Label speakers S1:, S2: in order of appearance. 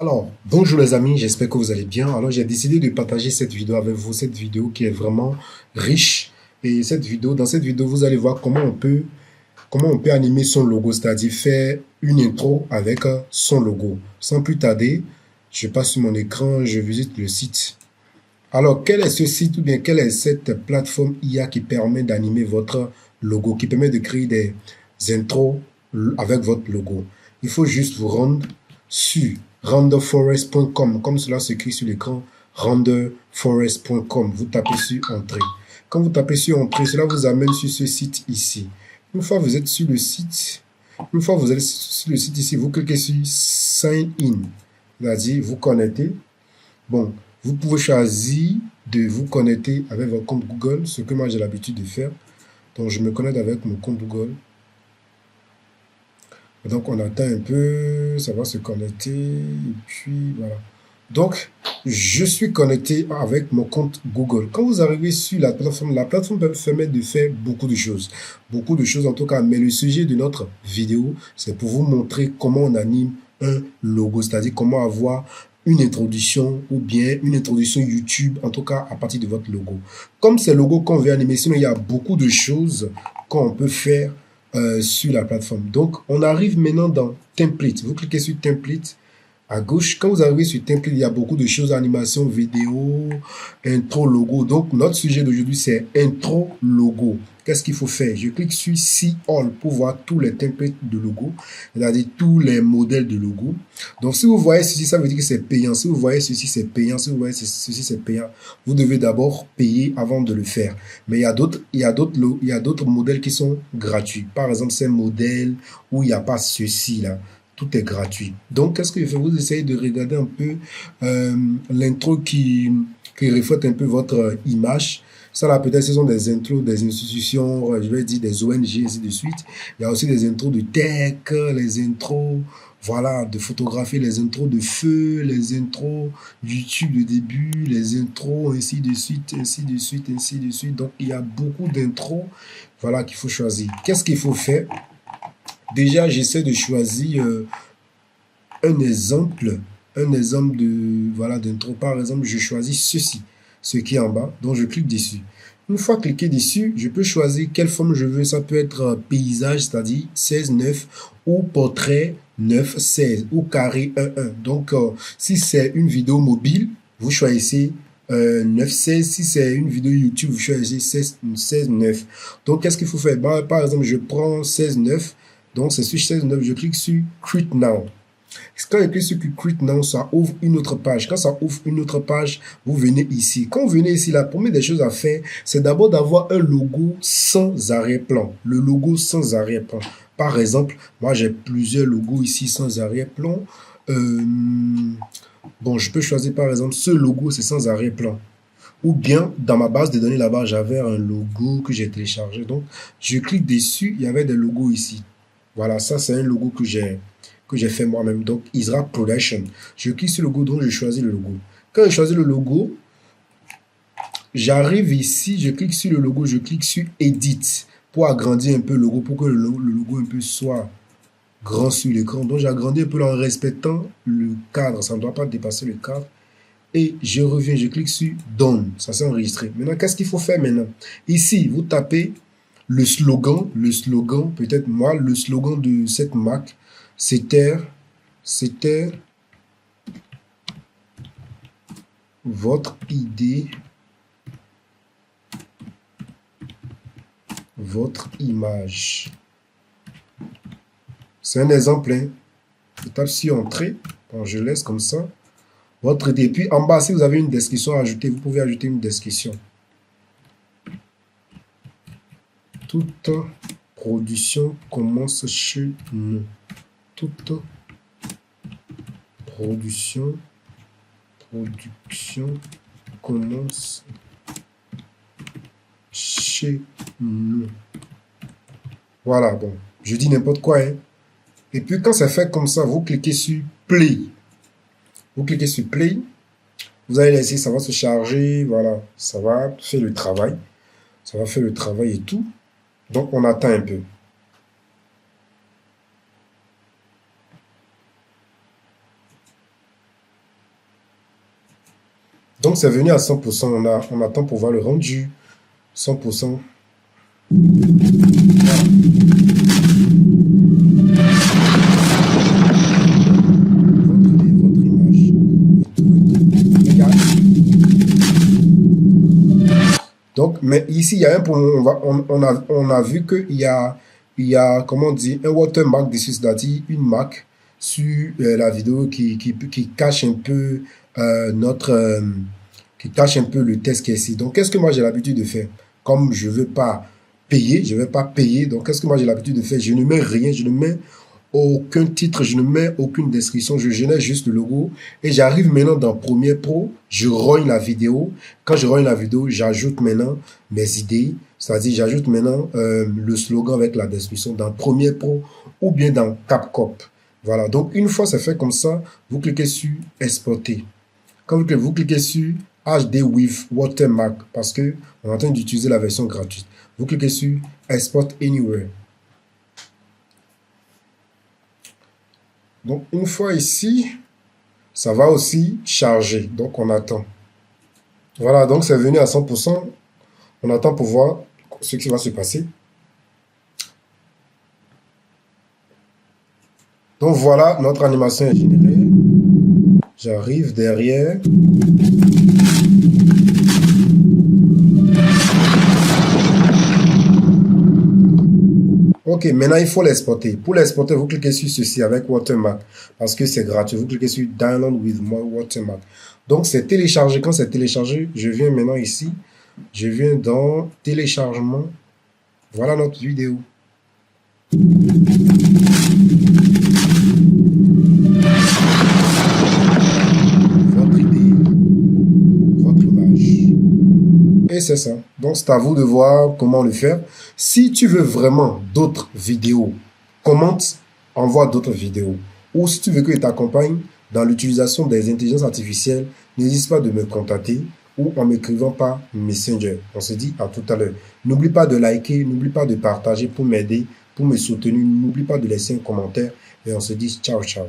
S1: Alors, bonjour les amis, j'espère que vous allez bien. Alors, j'ai décidé de partager cette vidéo avec vous, cette vidéo qui est vraiment riche. Et dans cette vidéo, vous allez voir comment on peut animer son logo, c'est-à-dire faire une intro avec son logo. Sans plus tarder, je passe sur mon écran, je visite le site. Alors, quel est ce site ou bien quelle est cette plateforme IA qui permet d'animer votre logo, qui permet de créer des intros avec votre logo? Il faut juste vous rendre sur renderforest.com, comme cela s'écrit sur l'écran, renderforest.com. Vous tapez sur Entrée. Quand vous tapez sur Entrée, cela vous amène sur ce site ici. Une fois que vous êtes sur le site, une fois que vous êtes sur le site ici, vous cliquez sur Sign In, c'est-à-dire vous connectez. Bon, vous pouvez choisir de vous connecter avec votre compte Google, ce que moi j'ai l'habitude de faire. Donc, je me connecte avec mon compte Google. Donc, on attend un peu, ça va se connecter, et puis voilà. Donc, je suis connecté avec mon compte Google. Quand vous arrivez sur la plateforme permet de faire beaucoup de choses. Beaucoup de choses en tout cas, mais le sujet de notre vidéo, c'est pour vous montrer comment on anime un logo, c'est-à-dire comment avoir une introduction ou bien une introduction YouTube, en tout cas à partir de votre logo. Comme c'est le logo qu'on veut animer, sinon il y a beaucoup de choses qu'on peut faire sur la plateforme. Donc, on arrive maintenant dans Template. Vous cliquez sur Template à gauche. Quand vous arrivez sur Template, il y a beaucoup de choses, animation, vidéo, intro, logo. Donc, notre sujet d'aujourd'hui, c'est intro, logo. Qu'est-ce qu'il faut faire? Je clique sur See All pour voir tous les templates de logo, c'est-à-dire tous les modèles de logo. Donc, si vous voyez ceci, ça veut dire que c'est payant. Si vous voyez ceci, c'est payant. Si vous voyez ceci, c'est payant. Vous devez d'abord payer avant de le faire. Mais il y a d'autres modèles qui sont gratuits. Par exemple, ces modèles où il n'y a pas ceci là. Tout est gratuit. Donc, qu'est-ce que je fais? Vous essayez de regarder un peu l'intro qui reflète un peu votre image. Ça là, peut-être, ce sont des intros des institutions, je vais dire des ONG, ainsi de suite. Il y a aussi des intros de tech, les intros, voilà, de photographie, les intros de feu, les intros YouTube de début, les intros, ainsi de suite, ainsi de suite, ainsi de suite. Donc, il y a beaucoup d'intros, voilà, qu'il faut choisir. Qu'est-ce qu'il faut faire? Déjà, j'essaie de choisir un exemple, de, voilà, d'intro. Par exemple, je choisis ceci, ce qui est en bas, donc je clique dessus. Une fois cliqué dessus, je peux choisir quelle forme je veux. Ça peut être paysage, c'est-à-dire 16:9, ou portrait 9:16, ou carré 1:1. Donc, si c'est une vidéo mobile, vous choisissez 9:16. Si c'est une vidéo YouTube, vous choisissez 16:9. Donc, qu'est-ce qu'il faut faire? Bah, par exemple, je prends 16:9. Donc, c'est sur 16:9, je clique sur Create Now. Quand je clique sur Create Now, ça ouvre une autre page. Quand ça ouvre une autre page, vous venez ici. Quand vous venez ici, la première des choses à faire, c'est d'abord d'avoir un logo sans arrière-plan. Le logo sans arrière-plan. Par exemple, moi j'ai plusieurs logos ici sans arrière-plan. Bon, je peux choisir par exemple ce logo, c'est sans arrière-plan. Ou bien, dans ma base de données là-bas, j'avais un logo que j'ai téléchargé. Donc, je clique dessus, il y avait des logos ici. Voilà, ça c'est un logo que j'ai fait moi-même. Donc, Isra Production. Je clique sur le logo, donc je choisis le logo. Quand je choisis le logo, j'arrive ici, je clique sur le logo, je clique sur Edit pour agrandir un peu le logo, pour que le logo un peu soit grand sur l'écran. Donc, j'agrandis un peu en respectant le cadre. Ça ne doit pas dépasser le cadre. Et je reviens, je clique sur Done. Ça s'est enregistré. Maintenant, qu'est-ce qu'il faut faire maintenant? Ici, vous tapez le slogan, peut-être moi, le slogan de cette marque, c'était votre idée, votre image. C'est un exemple, hein. Je tape sur Entrée. Bon, je laisse comme ça. Votre idée. Puis en bas, si vous avez une description à ajouter, vous pouvez ajouter une description. Toute production commence chez nous. Toute production commence chez nous. Voilà, bon, je dis n'importe quoi, hein. Et puis quand c'est fait comme ça, vous cliquez sur Play. Vous cliquez sur Play. Vous allez laisser, ça va se charger, voilà, ça va faire le travail. Ça va faire le travail et tout. Donc on attend un peu. Donc, c'est venu à 100%. On attend pour voir le rendu. 100%. Votre image. Regarde. Donc, mais ici, il y a un point. On a vu qu'il y a, comment dire, un watermark, c'est-à-dire une marque sur la vidéo qui cache un peu qui cache un peu le test qui est ici. Donc, qu'est-ce que moi j'ai l'habitude de faire? Comme je ne veux pas payer, donc qu'est-ce que moi j'ai l'habitude de faire? Je ne mets rien, je ne mets aucun titre, je ne mets aucune description, je génère juste le logo et j'arrive maintenant dans Premiere Pro, je rogne la vidéo. Quand je rogne la vidéo, j'ajoute maintenant mes idées, c'est-à-dire j'ajoute maintenant le slogan avec la description dans Premiere Pro ou bien dans CapCut. Voilà, donc une fois c'est fait comme ça, vous cliquez sur exporter. Quand vous cliquez sur HD with watermark, parce que on est en train d'utiliser la version gratuite, vous cliquez sur export anywhere. Donc, une fois ici, ça va aussi charger. Donc, on attend. Voilà, donc c'est venu à 100%. On attend pour voir ce qui va se passer. Donc, voilà, notre animation est générée. J'arrive derrière. Ok, maintenant il faut l'exporter. Pour l'exporter, vous cliquez sur ceci avec Watermark parce que c'est gratuit. Vous cliquez sur Download with My Watermark. Donc c'est téléchargé. Quand c'est téléchargé, je viens maintenant ici. Je viens dans téléchargement. Voilà notre vidéo. Votre idée, votre image. Et c'est ça. Donc, c'est à vous de voir comment le faire. Si tu veux vraiment d'autres vidéos, commente, envoie d'autres vidéos. Ou si tu veux que je t'accompagne dans l'utilisation des intelligences artificielles, n'hésite pas de me contacter ou en m'écrivant par Messenger. On se dit à tout à l'heure. N'oublie pas de liker, n'oublie pas de partager pour m'aider, pour me soutenir. N'oublie pas de laisser un commentaire et on se dit ciao, ciao.